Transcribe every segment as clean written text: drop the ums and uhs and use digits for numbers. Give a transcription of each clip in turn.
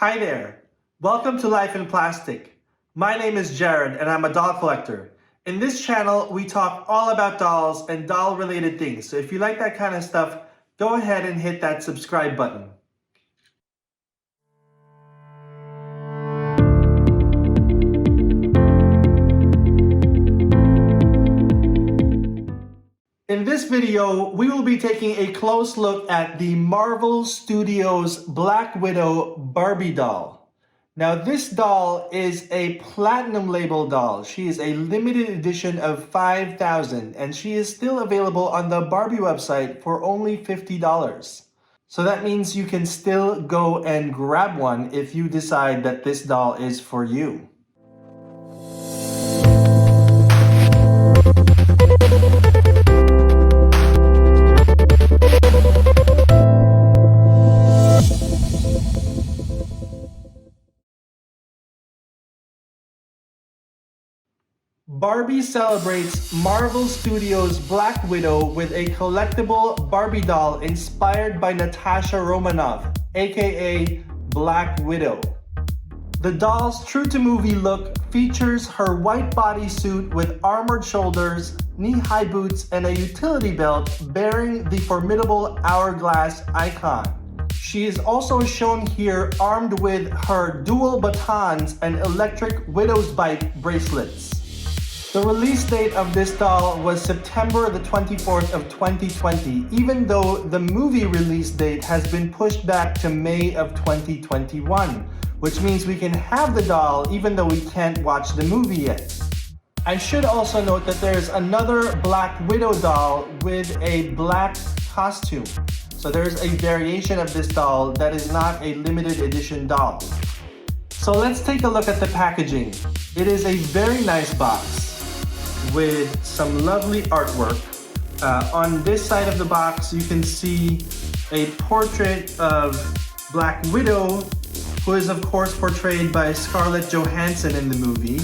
Hi there. Welcome to Life in Plastic. My name is Jared and I'm a doll collector. In this channel, we talk all about dolls and doll-related things. So if you like that kind of stuff, go ahead and hit that subscribe button. In this video, we will be taking a close look at the Marvel Studios Black Widow Barbie doll. Now, this doll is a platinum label doll. She is a limited edition of 5,000 and she is still available on the Barbie website for only $50. So that means you can still go and grab one if you decide that this doll is for you. Barbie celebrates Marvel Studios' Black Widow with a collectible Barbie doll inspired by Natasha Romanoff, aka Black Widow. The doll's true-to-movie look features her white bodysuit with armored shoulders, knee-high boots, and a utility belt bearing the formidable hourglass icon. She is also shown here armed with her dual batons and electric widow's bite bracelets. The release date of this doll was September the 24th of 2020, even though the movie release date has been pushed back to May of 2021, which means we can have the doll even though we can't watch the movie yet. I should also note that there's another Black Widow doll with a black costume. So there's a variation of this doll that is not a limited edition doll. So let's take a look at the packaging. It is a very nice box with some lovely artwork. On this side of the box, you can see a portrait of Black Widow, who is of course portrayed by Scarlett Johansson in the movie,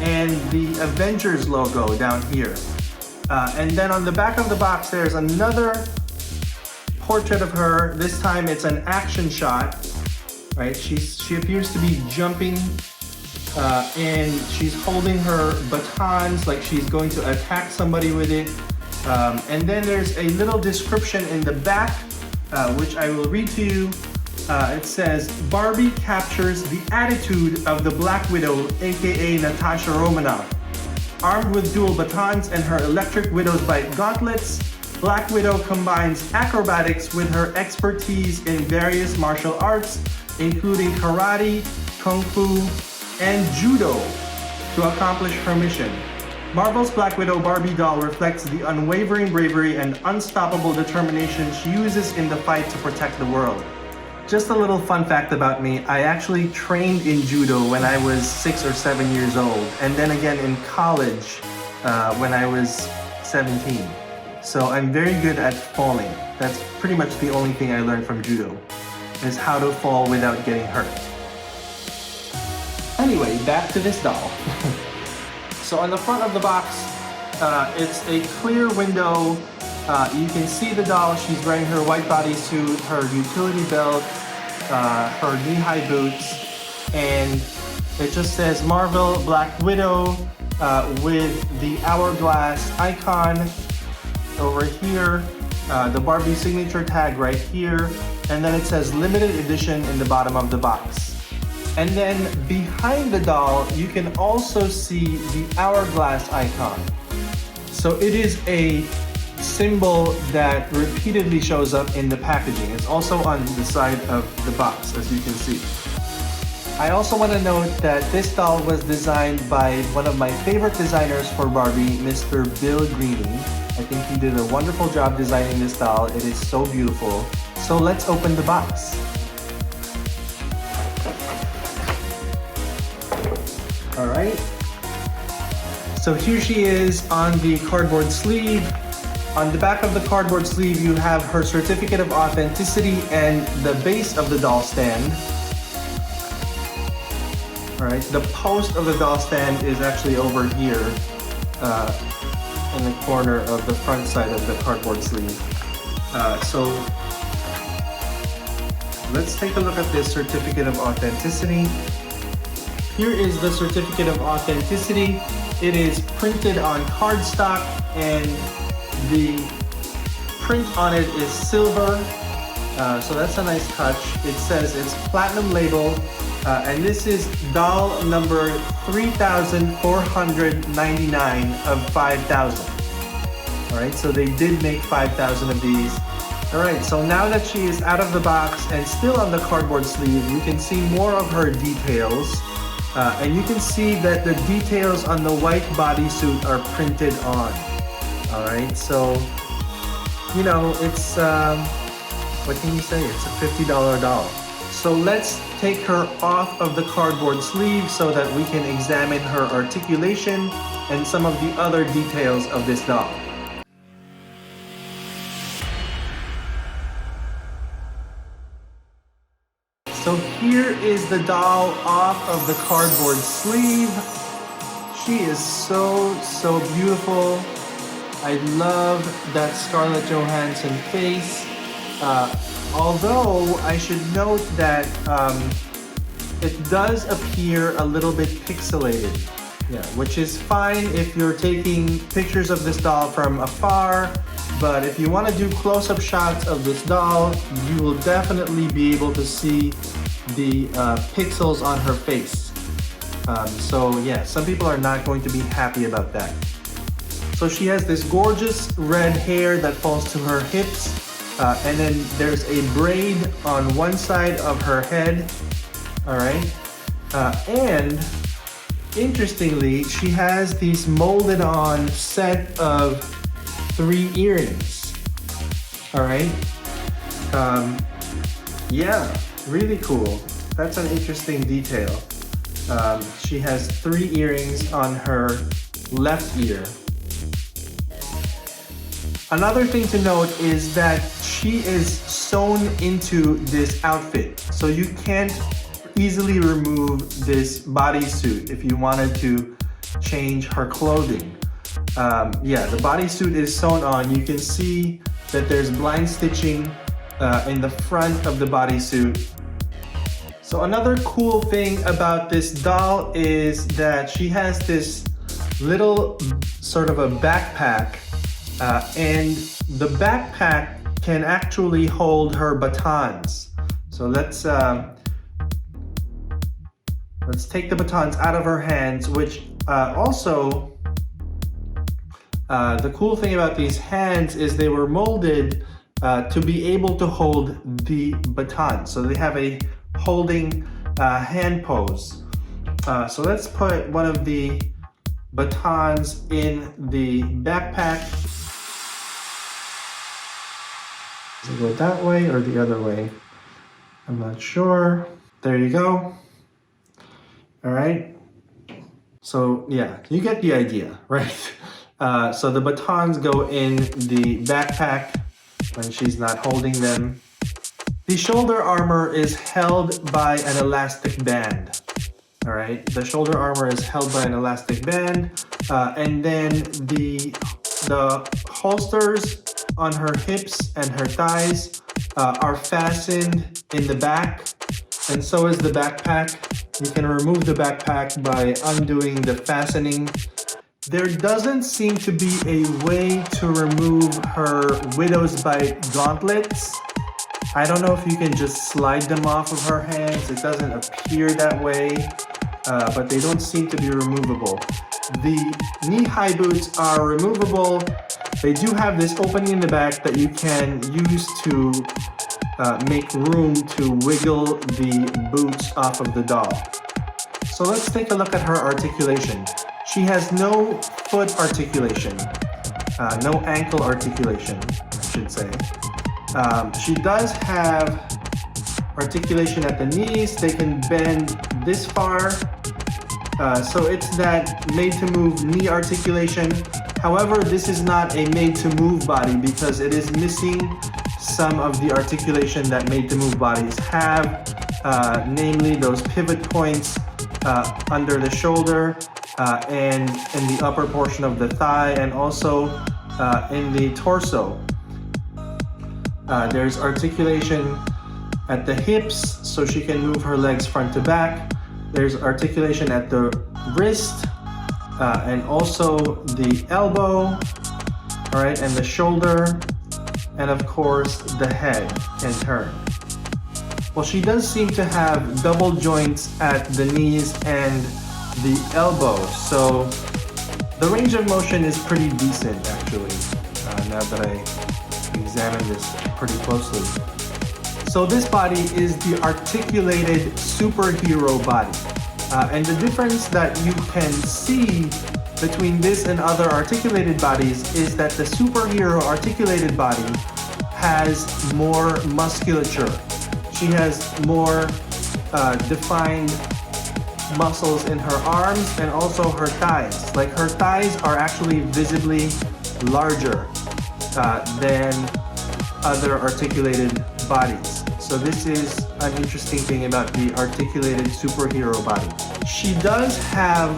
and the Avengers logo down here. And then on the back of the box, there's another portrait of her. This time it's an action shot, right? She appears to be jumping and she's holding her batons like she's going to attack somebody with it. And then there's a little description in the back, which I will read to you. It says, Barbie captures the attitude of the Black Widow, aka Natasha Romanoff. Armed with dual batons and her electric widow's bite gauntlets, Black Widow combines acrobatics with her expertise in various martial arts, including karate, kung fu, and judo to accomplish her mission. Marvel's Black Widow Barbie doll reflects the unwavering bravery and unstoppable determination she uses in the fight to protect the world. Just a little fun fact about me, I actually trained in judo when I was 6 or 7 years old, and then again in college when I was 17. So I'm very good at falling. That's pretty much the only thing I learned from judo, is how to fall without getting hurt. Anyway, back to this doll. So on the front of the box, it's a clear window. You can see the doll. She's wearing her white bodysuit, her utility belt, her knee-high boots, and it just says Marvel Black Widow with the hourglass icon over here, the Barbie signature tag right here, and then it says limited edition in the bottom of the box. And then behind the doll, you can also see the hourglass icon. So it is a symbol that repeatedly shows up in the packaging. It's also on the side of the box, as you can see. I also want to note that this doll was designed by one of my favorite designers for Barbie, Mr. Bill Greeny. I think he did a wonderful job designing this doll. It is so beautiful. So let's open the box. All right, so here she is on the cardboard sleeve. On the back of the cardboard sleeve, you have her certificate of authenticity and the base of the doll stand. All right, the post of the doll stand is actually over here in the corner of the front side of the cardboard sleeve. So let's take a look at this certificate of authenticity. Here is the certificate of authenticity. It is printed on cardstock and the print on it is silver. So that's a nice touch. It says it's platinum label, and this is doll number 3,499 of 5,000. All right, so they did make 5,000 of these. All right, so now that she is out of the box and still on the cardboard sleeve, we can see more of her details. And you can see that the details on the white bodysuit are printed on. All right, so, you know, it's, what can you say? It's a $50 doll. So let's take her off of the cardboard sleeve so that we can examine her articulation and some of the other details of this doll. So here is the doll off of the cardboard sleeve. She is so beautiful. I love that Scarlett Johansson face. Although I should note that it does appear a little bit pixelated. Yeah, which is fine if you're taking pictures of this doll from afar. But if you want to do close-up shots of this doll, you will definitely be able to see the pixels on her face. So yeah, some people are not going to be happy about that. So she has this gorgeous red hair that falls to her hips, and then there's a braid on one side of her head. All right, and interestingly, she has these molded on set of 3 earrings. All right. Yeah, really cool. That's an interesting detail. She has 3 earrings on her left ear. Another thing to note is that she is sewn into this outfit. So you can't easily remove this bodysuit if you wanted to change her clothing. Yeah, the bodysuit is sewn on. You can see that there's blind stitching in the front of the bodysuit. So another cool thing about this doll is that she has this little sort of a backpack, and the backpack can actually hold her batons. So let's take the batons out of her hands, which also the cool thing about these hands is they were molded to be able to hold the baton. So they have a holding hand pose. So let's put one of the batons in the backpack. Does it go that way or the other way? I'm not sure. There you go. All right. So yeah, you get the idea, right? So the batons go in the backpack when she's not holding them. The shoulder armor is held by an elastic band. All right, the shoulder armor is held by an elastic band, and then the holsters on her hips and her thighs are fastened in the back, and so is the backpack. You can remove the backpack by undoing the fastening. There doesn't seem to be a way to remove her Widow's Bite gauntlets. I don't know if you can just slide them off of her hands. It doesn't appear that way, but they don't seem to be removable. The knee-high boots are removable. They do have this opening in the back that you can use to make room to wiggle the boots off of the doll. So let's take a look at her articulation. She has no foot articulation, no ankle articulation, I should say. She does have articulation at the knees. They can bend this far. So it's that made-to-move knee articulation. However, this is not a made-to-move body because it is missing some of the articulation that made-to-move bodies have, namely those pivot points under the shoulder and in the upper portion of the thigh, and also in the torso. There's articulation at the hips so she can move her legs front to back. There's articulation at the wrist and also the elbow, all right, and the shoulder, and of course the head can turn. Well, she does seem to have double joints at the knees and the elbow, so the range of motion is pretty decent actually, now that I examine this pretty closely. So this body is the articulated superhero body. And the difference that you can see between this and other articulated bodies is that the superhero articulated body has more musculature. She has more defined muscles in her arms and also her thighs. Like her thighs are actually visibly larger than other articulated bodies. So this is an interesting thing about the articulated superhero body. She does have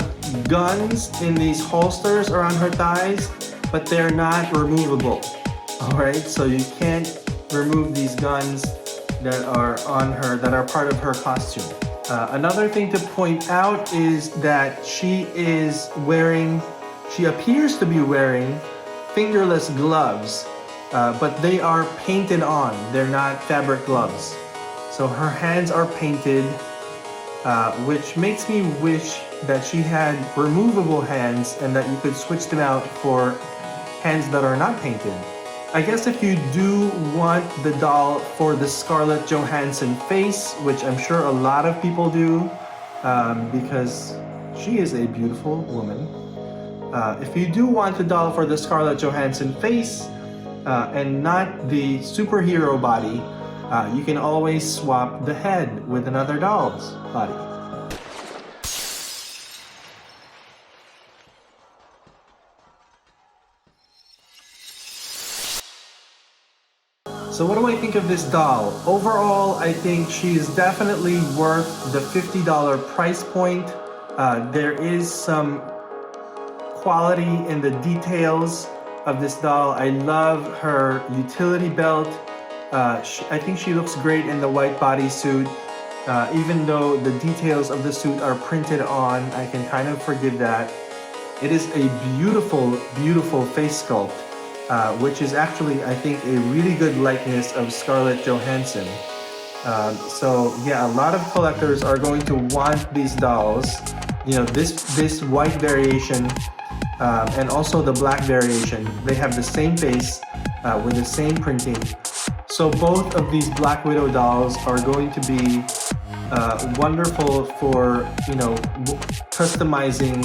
guns in these holsters around her thighs, but they're not removable. All right, so you can't remove these guns that are on her, that are part of her costume. Another thing to point out is that she appears to be wearing fingerless gloves, but they are painted on. They're not fabric gloves. So her hands are painted, which makes me wish that she had removable hands and that you could switch them out for hands that are not painted. I guess if you do want the doll for the Scarlett Johansson face, which I'm sure a lot of people do, because she is a beautiful woman. If you do want the doll for the Scarlett Johansson face and not the superhero body, you can always swap the head with another doll's body. So what do I think of this doll? Overall, I think she is definitely worth the $50 price point. There is some quality in the details of this doll. I love her utility belt. I think she looks great in the white bodysuit. Even though the details of the suit are printed on, I can kind of forgive that. It is a beautiful, beautiful face sculpt. Which is actually, I think, a really good likeness of Scarlett Johansson. So yeah, a lot of collectors are going to want these dolls. You know, this white variation and also the black variation, they have the same face with the same printing. So both of these Black Widow dolls are going to be wonderful for, you know, customizing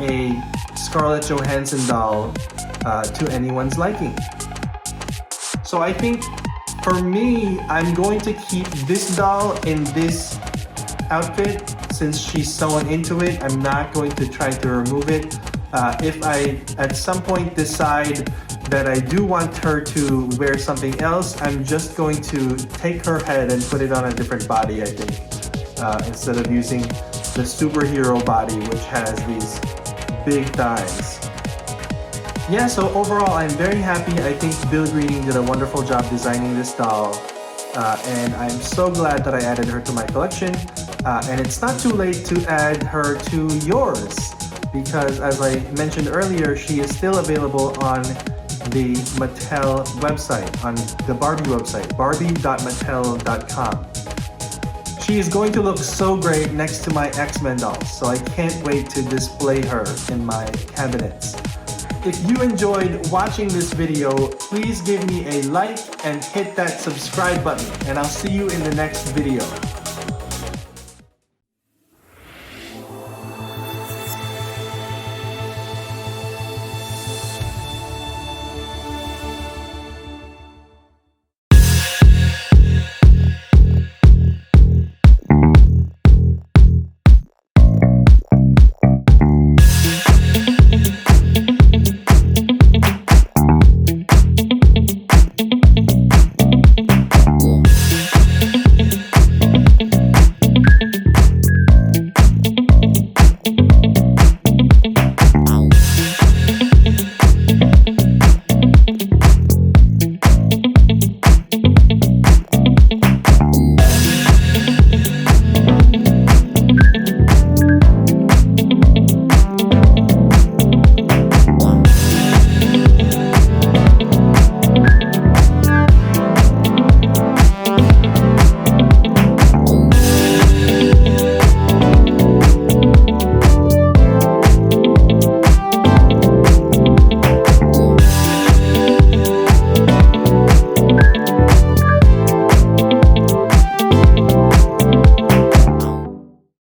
a Scarlett Johansson doll to anyone's liking. So I think for me, I'm going to keep this doll in this outfit since she's sewn into it. I'm not going to try to remove it. If I at some point decide that I do want her to wear something else, I'm just going to take her head and put it on a different body, I think, instead of using the superhero body, which has these big thighs. Yeah, so overall, I'm very happy. I think Bill Greening did a wonderful job designing this doll. And I'm so glad that I added her to my collection. And it's not too late to add her to yours, because as I mentioned earlier, she is still available on the Mattel website, on the Barbie website, barbie.mattel.com. She is going to look so great next to my X-Men dolls, so I can't wait to display her in my cabinets. If you enjoyed watching this video, please give me a like and hit that subscribe button, and I'll see you in the next video.